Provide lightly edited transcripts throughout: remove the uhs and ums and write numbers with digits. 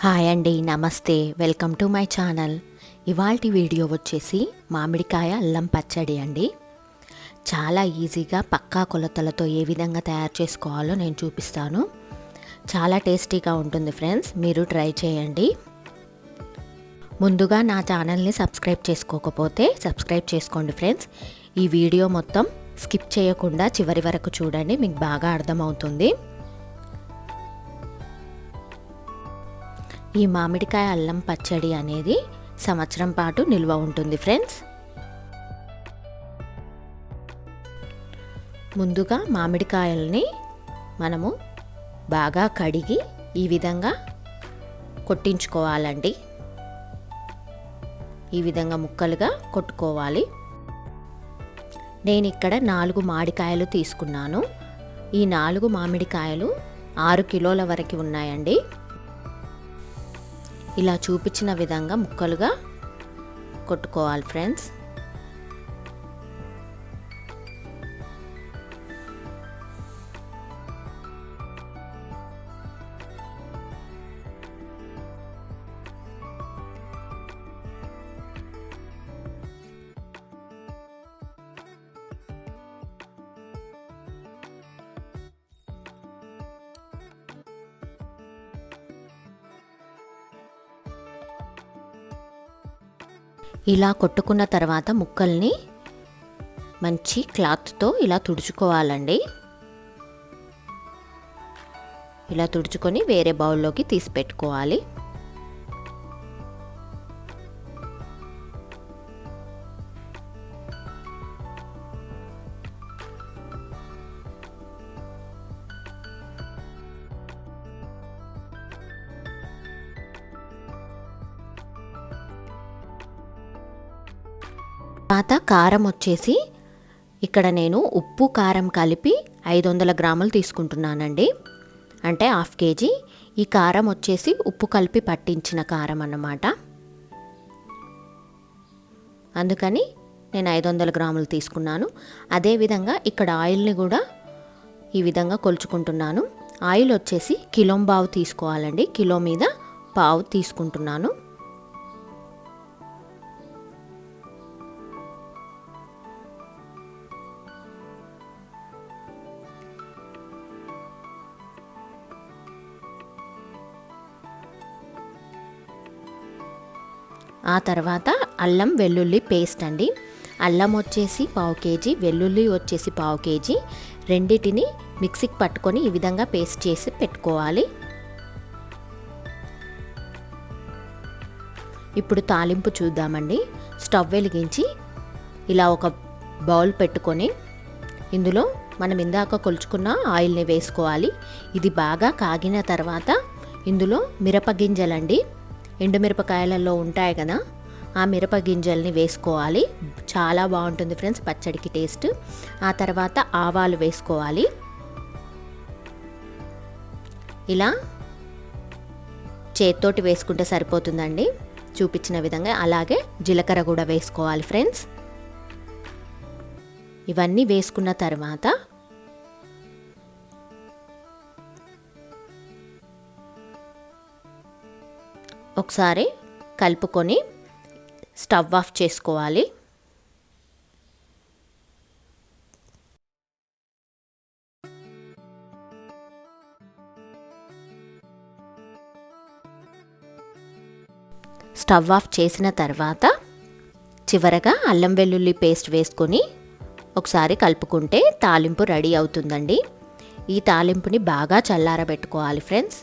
Hi అండి, నమస్తే. Welcome to my channel. ఇవాల్టి వీడియో వచ్చేసి మామిడికాయ అల్లం పచ్చడి అండి. చాలా ఈజీగా పక్కా కొలతలతో ఏ విధంగా తయారు చేసుకోవాలో నేను చూపిస్తాను. చాలా టేస్టీగా ఉంటుంది ఫ్రెండ్స్, మీరు ట్రై చేయండి. ముందుగా నా ఛానల్ని సబ్స్క్రైబ్ చేసుకోకపోతే సబ్స్క్రైబ్ చేసుకోండి ఫ్రెండ్స్. ఈ వీడియో మొత్తం స్కిప్ చేయకుండా చివరి వరకు చూడండి, మీకు బాగా అర్థమవుతుంది. ఈ మామిడికాయ అల్లం పచ్చడి అనేది సంవత్సరం పాటు నిల్వ ఉంటుంది ఫ్రెండ్స్. ముందుగా మామిడికాయల్ని మనము బాగా కడిగి ఈ విధంగా కొట్టించుకోవాలండి. ఈ విధంగా ముక్కలుగా కొట్టుకోవాలి. నేను ఇక్కడ 4 మామిడికాయలు తీసుకున్నాను. ఈ 4 మామిడికాయలు 6 కిలోల వరకు ఉన్నాయండి. ఇలా చూపించిన విధంగా ముక్కలుగా కొట్టుకోవాలి ఫ్రెండ్స్. ఇలా కొట్టుకున్న తర్వాత ముక్కల్ని మంచి క్లాత్తో ఇలా తుడుచుకోవాలండి. ఇలా తుడుచుకొని వేరే బౌల్లోకి తీసి పెట్టుకోవాలి. తర్వాత కారం వచ్చేసి ఇక్కడ నేను ఉప్పు కారం కలిపి 500 గ్రాములు తీసుకుంటున్నానండి, అంటే హాఫ్ కేజీ. ఈ కారం వచ్చేసి ఉప్పు కలిపి పట్టించిన కారం అన్నమాట. అందుకని నేను 500 గ్రాములు తీసుకున్నాను. అదేవిధంగా ఇక్కడ ఆయిల్ని కూడా ఈ విధంగా కొలుచుకుంటున్నాను. ఆయిల్ వచ్చేసి కిలో పావు తీసుకోవాలండి, కిలో మీద పావు తీసుకుంటున్నాను. ఆ తర్వాత అల్లం వెల్లుల్లి పేస్ట్ అండి. అల్లం వచ్చేసి పావు కేజీ, వెల్లుల్లి వచ్చేసి పావు కేజీ. రెండిటిని మిక్సీకి పట్టుకొని ఈ విధంగా పేస్ట్ చేసి పెట్టుకోవాలి. ఇప్పుడు తాలింపు చూద్దామండి. స్టవ్ వెలిగించి ఇలా ఒక బౌల్ పెట్టుకొని ఇందులో మనం ఇందాక కొలుచుకున్న ఆయిల్ని వేసుకోవాలి. ఇది బాగా కాగిన తర్వాత ఇందులో మిరపగింజలండి, ఎండుమిరపకాయలలో ఉంటాయి కదా, ఆ మిరప గింజల్ని వేసుకోవాలి. చాలా బాగుంటుంది ఫ్రెండ్స్ పచ్చడికి టేస్ట్. ఆ తర్వాత ఆవాలు వేసుకోవాలి. ఇలా చేత్తోటి వేసుకుంటే సరిపోతుందండి, చూపించిన విధంగా. అలాగే జీలకర్ర కూడా వేసుకోవాలి ఫ్రెండ్స్. ఇవన్నీ వేసుకున్న తర్వాత ఒకసారి కలుపుకొని స్టవ్ ఆఫ్ చేసుకోవాలి. స్టవ్ ఆఫ్ చేసిన తర్వాత చివరగా అల్లం వెల్లుల్లి పేస్ట్ వేసుకొని ఒకసారి కలుపుకుంటే తాలింపు రెడీ అవుతుందండి. ఈ తాలింపుని బాగా చల్లారబెట్టుకోవాలి ఫ్రెండ్స్.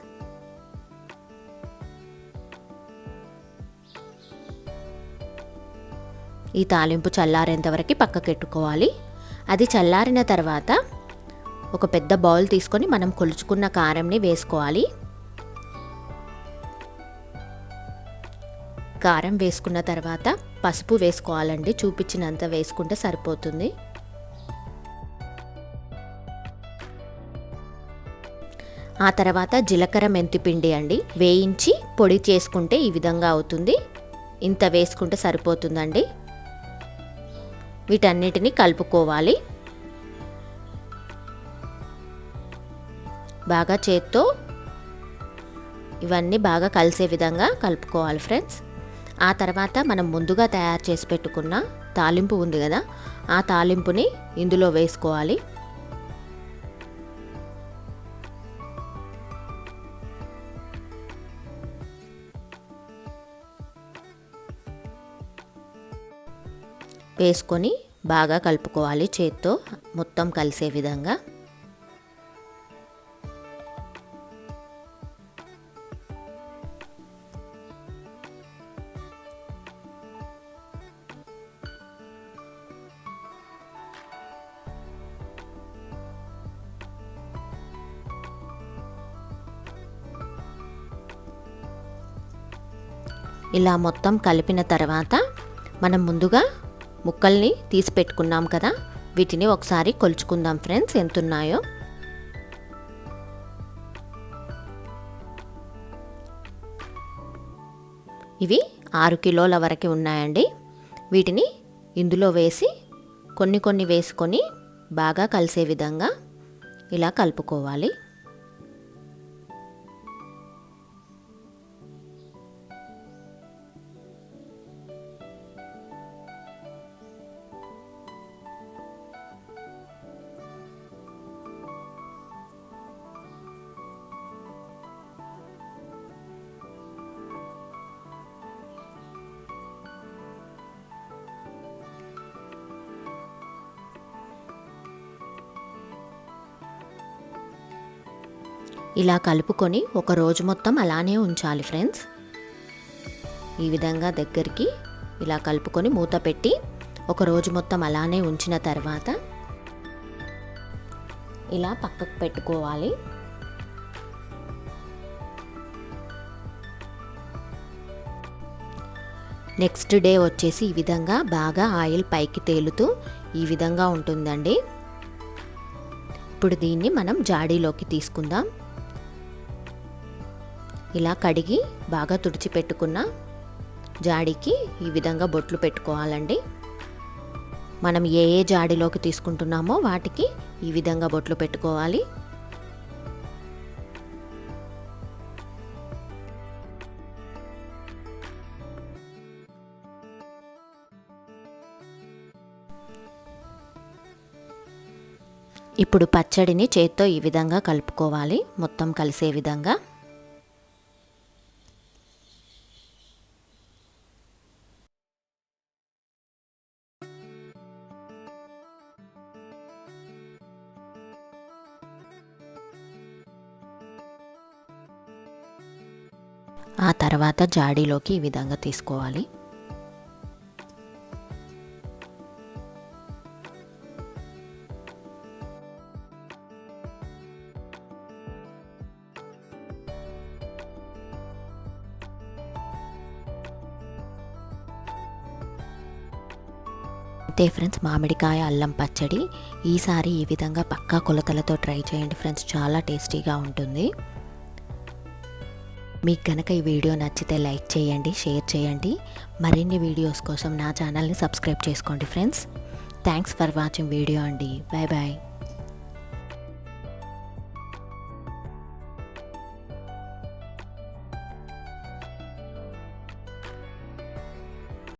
ఈ తాలింపు చల్లారేంత వరకు పక్కకెట్టుకోవాలి. అది చల్లారిన తర్వాత ఒక పెద్ద బౌల్ తీసుకొని మనం కొలుచుకున్న కారంని వేసుకోవాలి. కారం వేసుకున్న తర్వాత పసుపు వేసుకోవాలండి, చూపించినంత వేసుకుంటే సరిపోతుంది. ఆ తర్వాత జీలకర్ర మెంతిపిండి అండి, వేయించి పొడి చేసుకుంటే ఈ విధంగా అవుతుంది. ఇంత వేసుకుంటే సరిపోతుందండి. వీటన్నిటిని కలుపుకోవాలి. బాగా చేత్తో ఇవన్నీ బాగా కలిసే విధంగా కలుపుకోవాలి ఫ్రెండ్స్. ఆ తర్వాత మనం ముందుగా తయారు చేసి పెట్టుకున్న తాలింపు ఉంది కదా, ఆ తాలింపుని ఇందులో వేసుకోవాలి. వేసుకొని బాగా కలుపుకోవాలి చేత్తో మొత్తం కలిసే విధంగా. ఇలా మొత్తం కలిపిన తర్వాత మనం ముందుగా ముక్కల్ని తీసి పెట్టుకున్నాం కదా, వీటిని ఒకసారి కొలుచుకుందాం ఫ్రెండ్స్ ఎంతున్నాయో. ఇవి 6 కిలోల వరకు ఉన్నాయండి. వీటిని ఇందులో వేసి కొన్ని కొన్ని వేసుకొని బాగా కలిసే విధంగా ఇలా కలుపుకోవాలి. ఇలా కలుపుకొని ఒక రోజు మొత్తం అలానే ఉంచాలి ఫ్రెండ్స్. ఈ విధంగా దగ్గరికి ఇలా కలుపుకొని మూత పెట్టి ఒక రోజు మొత్తం అలానే ఉంచిన తర్వాత ఇలా పక్కకు పెట్టుకోవాలి. నెక్స్ట్ డే వచ్చేసి ఈ విధంగా బాగా ఆయిల్ పైకి తేలుతూ ఈ విధంగా ఉంటుందండి. ఇప్పుడు దీన్ని మనం జాడీలోకి తీసుకుందాం. ఇలా కడిగి బాగా తుడిచిపెట్టుకున్న జాడీకి ఈ విధంగా బొట్లు పెట్టుకోవాలండి. మనం ఏ ఏ జాడీలోకి తీసుకుంటున్నామో వాటికి ఈ విధంగా బొట్లు పెట్టుకోవాలి. ఇప్పుడు పచ్చడిని చేత్తో ఈ విధంగా కలుపుకోవాలి, మొత్తం కలిసే విధంగా. ఆ తర్వాత జాడీలోకి ఈ విధంగా తీసుకోవాలి. అంతే ఫ్రెండ్స్, మామిడికాయ అల్లం పచ్చడి. ఈసారి ఈ విధంగా పక్కా కొలతలతో ట్రై చేయండి ఫ్రెండ్స్, చాలా టేస్టీగా ఉంటుంది. మీకు కనుక ఈ వీడియో నచ్చితే లైక్ చేయండి, షేర్ చేయండి. మరిన్ని వీడియోస్ కోసం నా ఛానల్ని సబ్స్క్రైబ్ చేసుకోండి friends. Thanks for watching video అండి. Bye bye.